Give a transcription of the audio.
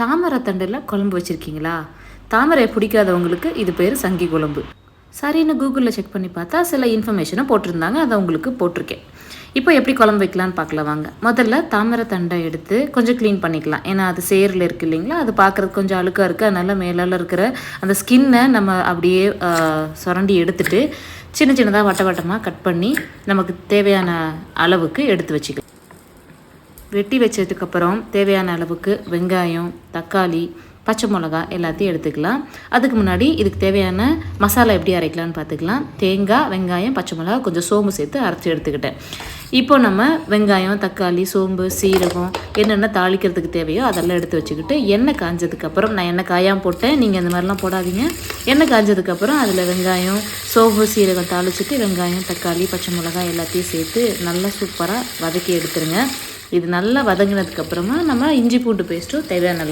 தாமரை தண்டில் குழம்பு வச்சுருக்கீங்களா? தாமரை பிடிக்காதவங்களுக்கு இது பேர் சங்கி குழம்பு. சரின்னு கூகுளில் செக் பண்ணி பார்த்தா சில இன்ஃபர்மேஷனை போட்டிருந்தாங்க, அதை உங்களுக்கு போட்டிருக்கேன். இப்போ எப்படி குழம்பு வைக்கலான்னு பார்க்கலாம் வாங்க. முதல்ல தாமரை தண்டை எடுத்து கொஞ்சம் க்ளீன் பண்ணிக்கலாம். ஏன்னா அது சேரில் இருக்குது இல்லைங்களா, அது பார்க்குறதுக்கு கொஞ்சம் அழுக்காக இருக்குது. அதனால மேலால் இருக்கிற அந்த ஸ்கின்னை நம்ம அப்படியே சுரண்டி எடுத்துட்டு சின்ன சின்னதாக வட்ட வட்டமாக கட் பண்ணி நமக்கு தேவையான அளவுக்கு எடுத்து வச்சுக்கலாம். வெட்டி வச்சதுக்கப்புறம் தேவையான அளவுக்கு வெங்காயம், தக்காளி, பச்சை மிளகா எல்லாத்தையும் எடுத்துக்கலாம். அதுக்கு முன்னாடி இதுக்கு தேவையான மசாலா எப்படி அரைக்கலான்னு பார்த்துக்கலாம். தேங்காய், வெங்காயம், பச்சை மிளகா, கொஞ்சம் சோம்பு சேர்த்து அரைச்சி எடுத்துக்கிட்டேன். இப்போ நம்ம வெங்காயம், தக்காளி, சோம்பு, சீரகம் என்னென்ன தாளிக்கிறதுக்கு தேவையோ அதெல்லாம் எடுத்து வச்சுக்கிட்டு எண்ணெய் காஞ்சதுக்கப்புறம், நான் எண்ணெய் காயாமல் போட்டேன், நீங்கள் இந்த மாதிரிலாம் போடாதீங்க. எண்ணெய் காஞ்சதுக்கப்புறம் அதில் வெங்காயம், சோம்பு, சீரகம் தாளிச்சிட்டு வெங்காயம், தக்காளி, பச்சை மிளகா எல்லாத்தையும் சேர்த்து நல்லா சூப்பராக வதக்கி எடுத்துருங்க. இது நல்லா வதங்கினதுக்கப்புறமா நம்ம இஞ்சி பூண்டு பேஸ்ட்டும் தேவையான அளவு